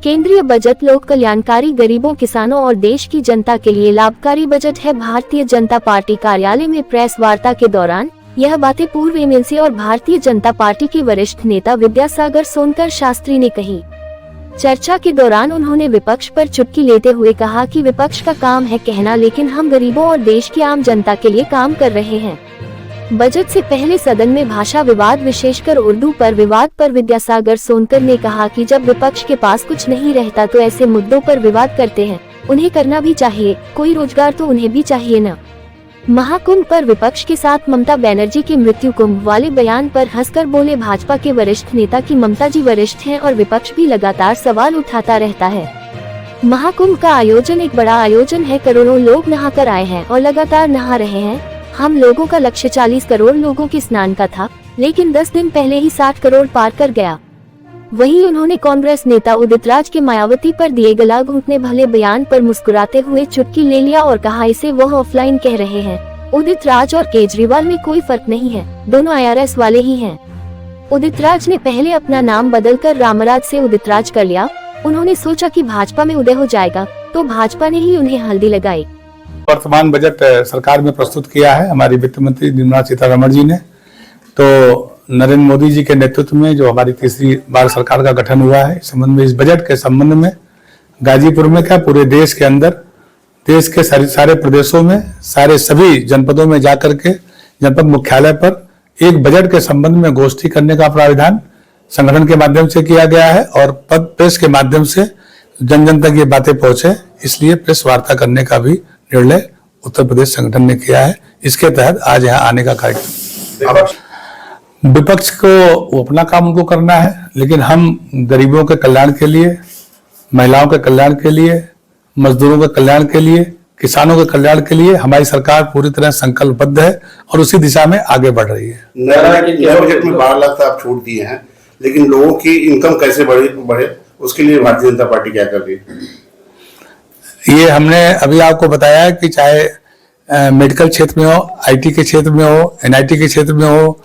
केंद्रीय बजट लोक कल्याणकारी, गरीबों, किसानों और देश की जनता के लिए लाभकारी बजट है। भारतीय जनता पार्टी कार्यालय में प्रेस वार्ता के दौरान यह बातें पूर्व एमएलसी और भारतीय जनता पार्टी के वरिष्ठ नेता विद्यासागर सोनकर शास्त्री ने कही। चर्चा के दौरान उन्होंने विपक्ष पर चुटकी लेते हुए कहा कि विपक्ष का काम है कहना, लेकिन हम गरीबों और देश की आम जनता के लिए काम कर रहे हैं। बजट से पहले सदन में भाषा विवाद, विशेषकर उर्दू पर विवाद पर विद्यासागर सोनकर ने कहा कि जब विपक्ष के पास कुछ नहीं रहता तो ऐसे मुद्दों पर विवाद करते हैं। उन्हें करना भी चाहिए, कोई रोजगार तो उन्हें भी चाहिए न। महाकुंभ पर विपक्ष के साथ ममता बनर्जी के मृत्यु कुंभ वाले बयान पर हंसकर बोले भाजपा के वरिष्ठ नेता कि ममता जी वरिष्ठ हैं और विपक्ष भी लगातार सवाल उठाता रहता है। महाकुंभ का आयोजन एक बड़ा आयोजन है, करोड़ों लोग नहाकर आए हैं और लगातार नहा रहे हैं। हम लोगों का लक्ष्य 40 करोड़ लोगों के स्नान का था, लेकिन 10 दिन पहले ही 60 करोड़ पार कर गया। वहीं उन्होंने कांग्रेस नेता उदित राज के मायावती पर दिए गला घोंटने भले बयान पर मुस्कुराते हुए चुटकी ले लिया और कहा इसे वह ऑफलाइन कह रहे हैं। उदित राज और केजरीवाल में कोई फर्क नहीं है, दोनों IRS वाले ही हैं। उदित राज ने पहले अपना नाम बदलकर रामराज से उदित राज कर लिया। उन्होंने सोचा कि भाजपा में उदय हो जाएगा, तो भाजपा ने ही उन्हें हल्दी लगाई। वर्तमान बजट सरकार में प्रस्तुत किया है हमारी वित्त मंत्री निर्मला सीतारमण जी ने। तो नरेंद्र मोदी जी के नेतृत्व में जो हमारी तीसरी बार सरकार का गठन हुआ है, इस संबंध में, इस बजट के संबंध में गाजीपुर में क्या पूरे देश के अंदर, देश के सारे प्रदेशों में, सारे सभी जनपदों में जाकर के जनपद मुख्यालय पर एक बजट के संबंध में गोष्ठी करने का प्राविधान संगठन के माध्यम से किया गया है और प्रेस के माध्यम से जन जन तक ये बातें पहुंचे, इसलिए प्रेस वार्ता करने का भी निर्णय उत्तर प्रदेश संगठन ने किया है। इसके तहत आज यहाँ आने का कार्यक्रम। विपक्ष को वो अपना काम उनको करना है, लेकिन हम गरीबों के कल्याण के लिए, महिलाओं के कल्याण के लिए, मजदूरों के कल्याण के लिए, किसानों के कल्याण के लिए हमारी सरकार पूरी तरह संकल्पबद्ध है और उसी दिशा में आगे बढ़ रही है। बजट में 12 लाख आप छूट दिए हैं, लेकिन लोगों की इनकम कैसे बढ़े उसके लिए भारतीय जनता पार्टी क्या कर रही है? ये हमने अभी आपको बताया कि चाहे मेडिकल क्षेत्र में हो, IT के क्षेत्र में हो, NIT के क्षेत्र में हो,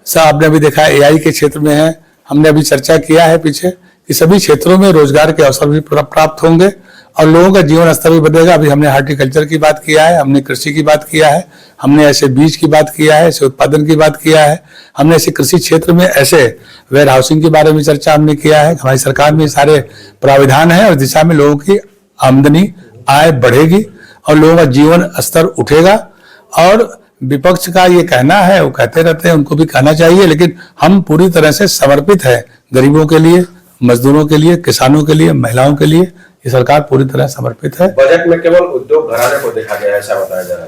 सब आपने अभी देखा AI के क्षेत्र में है। हमने अभी चर्चा किया है पीछे कि सभी क्षेत्रों में रोजगार के अवसर भी प्राप्त होंगे और लोगों का जीवन स्तर भी बढ़ेगा। अभी हमने हॉर्टिकल्चर की बात किया है, हमने कृषि की बात किया है, हमने ऐसे बीज की बात किया है, ऐसे उत्पादन की बात किया है, हमने ऐसे कृषि क्षेत्र में ऐसे वेयर हाउसिंग के बारे में चर्चा हमने किया है। हमारी सरकार में सारे प्राविधान है और दिशा में लोगों की आमदनी, आय बढ़ेगी और लोगों का जीवन स्तर उठेगा। और विपक्ष का ये कहना है, वो कहते रहते हैं, उनको भी कहना चाहिए, लेकिन हम पूरी तरह से समर्पित है गरीबों के लिए, मजदूरों के लिए, किसानों के लिए, महिलाओं के लिए। ये सरकार पूरी तरह समर्पित है। बजट में केवल उद्योग घराने को देखा गया, ऐसा बताया जा रहा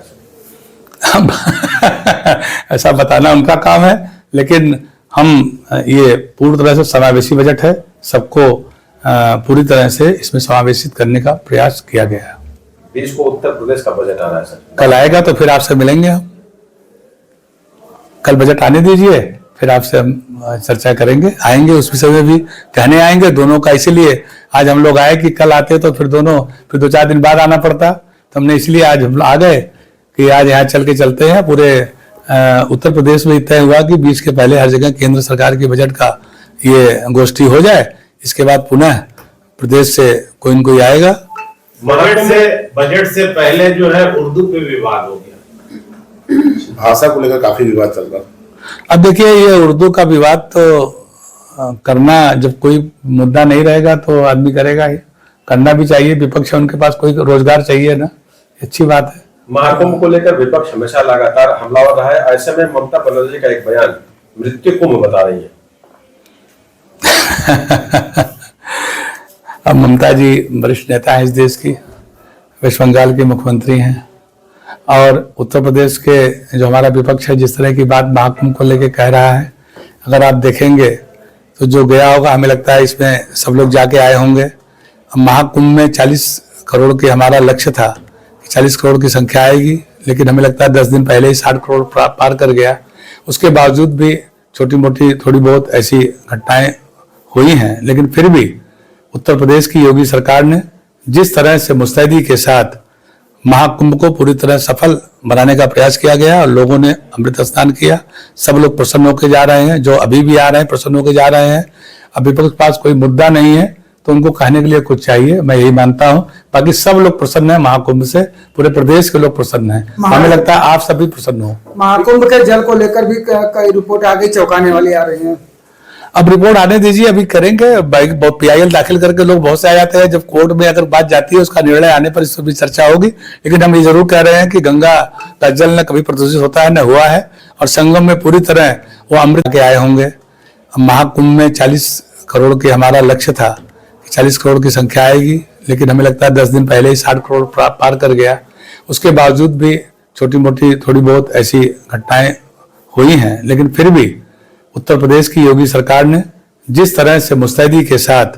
है। ऐसा बताना उनका काम है, लेकिन हम ये पूरी तरह से समावेशी बजट है, सबको पूरी तरह से इसमें समावेशित करने का प्रयास किया गया है। 20 को उत्तर प्रदेश का बजट आ रहा है सर। कल आएगा तो फिर आपसे मिलेंगे हम। कल बजट आने दीजिए, फिर आपसे हम चर्चा करेंगे, आएंगे उस विषय में भी कहने आएंगे दोनों का। इसीलिए आज हम लोग आए कि कल आते तो फिर 2-4 दिन बाद आना पड़ता, तो हमने इसलिए आज हम आ गए कि आज यहाँ चल के चलते हैं। पूरे उत्तर प्रदेश में तय हुआ कि 20 के पहले हर जगह केंद्र सरकार की बजट का ये गोष्ठी हो जाए। इसके बाद पुनः प्रदेश से कोई न कोई आएगा। बजट से पहले जो है उर्दू पे विवाद हो गया, भाषा को लेकर काफी विवाद चल रहा। अब देखिए, ये उर्दू का विवाद तो करना, जब कोई मुद्दा नहीं रहेगा तो आदमी करेगा ही, करना भी चाहिए। विपक्ष है, उनके पास कोई रोजगार चाहिए ना, अच्छी बात है। महाकुंभ को लेकर विपक्ष हमेशा लगातार हमलावर रहा है। ऐसे में ममता बनर्जी का एक बयान मृत्यु कुंभ बता रही है। अब ममता जी वरिष्ठ नेता है इस देश की, वेस्ट बंगाल के मुख्यमंत्री हैं, और उत्तर प्रदेश के जो हमारा विपक्ष है जिस तरह की बात महाकुंभ को लेकर कह रहा है, अगर आप देखेंगे तो जो गया होगा, हमें लगता है इसमें सब लोग जाके आए होंगे। महाकुंभ में 40 करोड़ के हमारा लक्ष्य था, 40 करोड़ की संख्या आएगी, लेकिन हमें लगता है 10 दिन पहले ही 60 करोड़ पार कर गया। उसके बावजूद भी छोटी मोटी थोड़ी बहुत ऐसी घटनाएं हुई हैं, लेकिन फिर भी उत्तर प्रदेश की योगी सरकार ने जिस तरह से मुस्तैदी के साथ महाकुंभ को पूरी तरह सफल बनाने का प्रयास किया गया और लोगों ने अमृत स्नान किया, सब लोग प्रसन्न होकर जा रहे हैं, जो अभी भी आ रहे हैं प्रसन्न होकर जा रहे हैं। अब विपक्ष के पास कोई मुद्दा नहीं है तो उनको कहने के लिए कुछ चाहिए, मैं यही मानता हूं। बाकी सब लोग प्रसन्न हैं महाकुंभ से, पूरे प्रदेश के लोग प्रसन्न हैं। हमें लगता है आप सभी प्रसन्न हो। महाकुंभ के जल को लेकर भी कई रिपोर्ट आगे चौंकाने वाली आ रही है। अब रिपोर्ट आने दीजिए, अभी करेंगे। PIL दाखिल करके लोग बहुत से आ जाते हैं, जब कोर्ट में अगर बात जाती है उसका निर्णय आने पर इस पर भी चर्चा होगी। लेकिन हम ये जरूर कह रहे हैं कि गंगा का जल न कभी प्रदूषित होता है न हुआ है, और संगम में पूरी तरह वो अमृत के आए होंगे। महाकुंभ में 40 करोड़ की हमारा लक्ष्य था, 40 करोड़ की संख्या आएगी, लेकिन हमें लगता है 10 दिन पहले ही 60 करोड़ पार कर गया। उसके बावजूद भी छोटी मोटी थोड़ी बहुत ऐसी घटनाएं हुई हैं, लेकिन फिर भी उत्तर प्रदेश की योगी सरकार ने जिस तरह से मुस्तैदी के साथ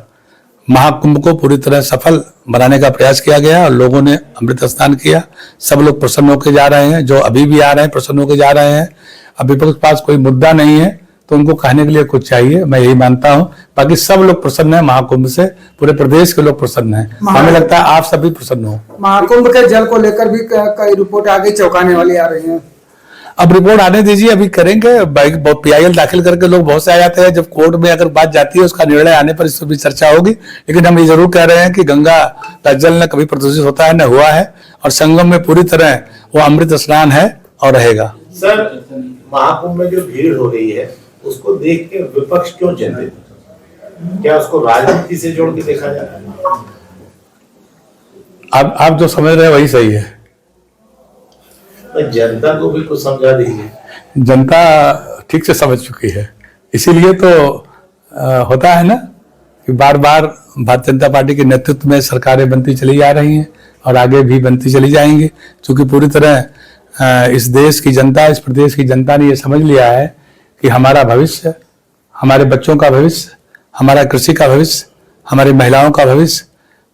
महाकुंभ को पूरी तरह सफल बनाने का प्रयास किया गया और लोगों ने अमृत स्नान किया, सब लोग प्रसन्न होकर जा रहे हैं। जो अभी भी आ रहे हैं प्रसन्न होकर जा रहे हैं। अब विपक्ष के पास कोई मुद्दा नहीं है तो उनको कहने के लिए कुछ चाहिए, मैं यही मानता हूं। बाकी सब लोग प्रसन्न हैं महाकुंभ से, पूरे प्रदेश के लोग प्रसन्न हैं। हमें लगता है आप सभी प्रसन्न हो। महाकुंभ के जल को लेकर भी कई रिपोर्ट आगे चौंकाने वाली आ रही है। अब रिपोर्ट आने दीजिए, अभी करेंगे। PIL दाखिल करके लोग बहुत से आ जाते हैं, जब कोर्ट में अगर बात जाती है उसका निर्णय आने पर इस पर भी चर्चा होगी। लेकिन हम ये जरूर कह रहे हैं कि गंगा का जल न कभी प्रदूषित होता है न हुआ है, और संगम में पूरी तरह वो अमृत स्नान है और रहेगा। सर, महाकुंभ में जो भीड़ हो रही है उसको देख के विपक्ष क्यों चिंतित? क्या उसको राजनीति से जोड़ के देखा जा रहा है? आप जो समझ रहे हैं वही सही है। तो जनता को भी कुछ समझा दीजिए। जनता ठीक से समझ चुकी है, इसीलिए तो होता है ना कि बार बार भारतीय जनता पार्टी के नेतृत्व में सरकारें बनती चली जा रही हैं और आगे भी बनती चली जाएंगी। क्योंकि पूरी तरह इस देश की जनता, इस प्रदेश की जनता ने ये समझ लिया है कि हमारा भविष्य, हमारे बच्चों का भविष्य, हमारा कृषि का भविष्य, हमारी महिलाओं का भविष्य,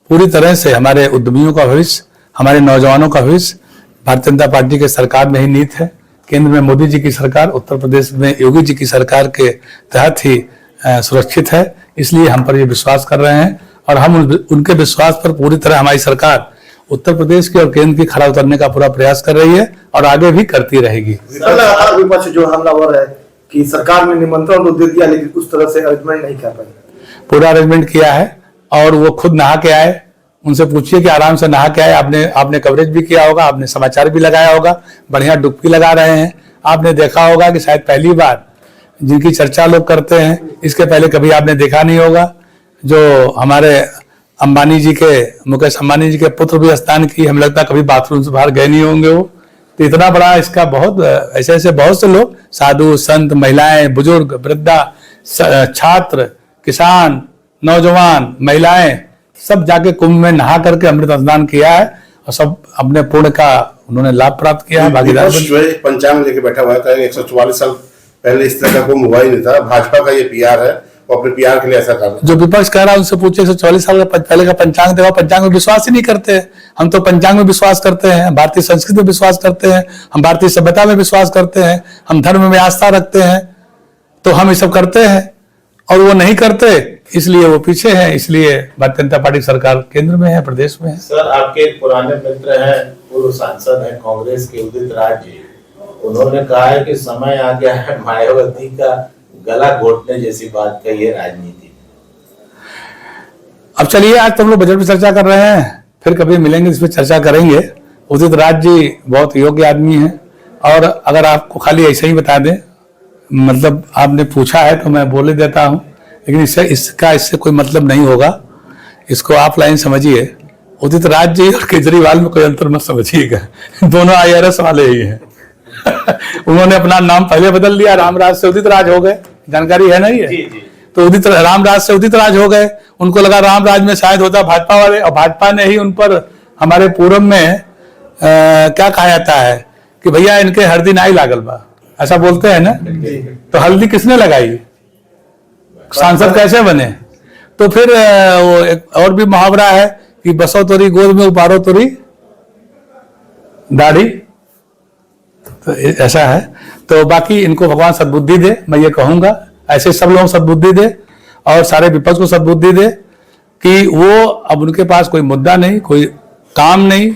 पूरी तरह से हमारे उद्यमियों का भविष्य, हमारे नौजवानों का भविष्य भारतीय जनता पार्टी के सरकार में ही निहित है। केंद्र में मोदी जी की सरकार, उत्तर प्रदेश में योगी जी की सरकार के तहत ही सुरक्षित है। इसलिए हम पर ये विश्वास कर रहे हैं और हम उनके विश्वास पर पूरी तरह हमारी सरकार उत्तर प्रदेश की और केंद्र की खरा उतरने का पूरा प्रयास कर रही है और आगे भी करती रहेगी। विपक्ष जो हमलावर है कि सरकार ने निमंत्रण तो दे दिया लेकिन उस तरह से अरेंजमेंट नहीं कर पाई। पूरा अरेंजमेंट किया है और वो खुद नहा के आए, उनसे पूछिए कि आराम से नहा के आए। आपने कवरेज भी किया होगा, आपने समाचार भी लगाया होगा, बढ़िया डुबकी लगा रहे हैं। आपने देखा होगा कि शायद पहली बार जिनकी चर्चा लोग करते हैं, इसके पहले कभी आपने देखा नहीं होगा। जो हमारे अंबानी जी के, मुकेश अंबानी जी के पुत्र भी स्नान की, हमें लगता है कभी बाथरूम से बाहर गए नहीं होंगे वो। तो इतना बड़ा इसका बहुत ऐसे बहुत से लोग, साधु संत, महिलाएं, बुजुर्ग, वृद्धा, छात्र, किसान, नौजवान, महिलाएं, सब जाके कुंभ में नहा करके अमृत स्नान किया है और सब अपने पुण्य का उन्होंने लाभ प्राप्त किया है। भागीदार जो है पंचांग लेके बैठा हुआ है, 144 साल पहले इस तरह का कुंभ हुआ ही नहीं था। भाजपा का ये PR है, वो अपने PR के लिए ऐसा कर रहा है। जो विपक्ष कह रहा है उनसे पूछे 144 साल का पहले का पंचांग देखा, पंचांग में विश्वास ही नहीं करते। हम तो पंचांग में विश्वास करते हैं, भारतीय संस्कृति में विश्वास करते हैं, हम भारतीय सभ्यता में विश्वास करते हैं, हम धर्म में आस्था रखते हैं, तो हम ये सब करते हैं और वो नहीं करते, इसलिए वो पीछे हैं। इसलिए भारतीय जनता पार्टी सरकार केंद्र में है, प्रदेश में है। सर, आपके एक पुराने मित्र हैं, पूर्व सांसद हैं कांग्रेस के, उदित राज जी, उन्होंने कहा है कि समय आ गया है मायावती का गला घोटने जैसी बात कही है राजनीति। अब चलिए, आज तो हम लोग बजट पे चर्चा कर रहे हैं, फिर कभी मिलेंगे इस पर चर्चा करेंगे। उदित राज जी बहुत योग्य आदमी हैं और अगर आपको खाली ऐसे ही बता दें, मतलब आपने पूछा है तो मैं बोल ही देता हूं, लेकिन इससे कोई मतलब नहीं होगा। इसको आप लाइन समझिए, उदित राज जी और केजरीवाल में कोई अंतर मत समझिएगा, दोनों IRS वाले ही हैं। उन्होंने अपना नाम पहले बदल लिया, रामराज से उदित राज हो गए, जानकारी है ना ये? जी जी। तो रामराज से उदित राज हो गए। उनको लगा रामराज में शायद होता भाजपा वाले, और भाजपा ने ही उन पर हमारे पूरब में क्या कहा जाता है कि भैया इनके हल्दी नाई लागल बा, ऐसा बोलते हैं ना। तो हल्दी किसने लगाई, सांसद कैसे बने? तो फिर वो एक और भी मुहावरा है कि बसो तोरी गोद में उपारो तोरी दाढ़ी, तो ऐसा है। तो बाकी इनको भगवान सद्बुद्धि दे, मैं ये कहूंगा। ऐसे सब लोगों को सद्बुद्धि दे और सारे विपक्ष को सद्बुद्धि दे कि वो अब उनके पास कोई मुद्दा नहीं, कोई काम नहीं,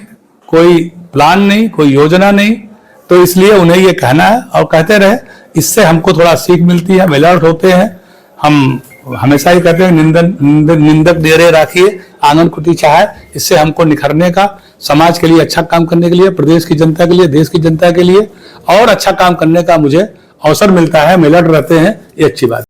कोई प्लान नहीं, कोई योजना नहीं। तो इसलिए उन्हें ये कहना है और कहते रहे, इससे हमको थोड़ा सीख मिलती है, हम अलर्ट होते हैं, हम हमेशा ही कहते हैं निंदक डेरे राखिए आंगन कुटी चाहे। इससे हमको निखरने का, समाज के लिए अच्छा काम करने के लिए, प्रदेश की जनता के लिए, देश की जनता के लिए और अच्छा काम करने का मुझे अवसर मिलता है। मिलट रहते हैं, ये अच्छी बात है।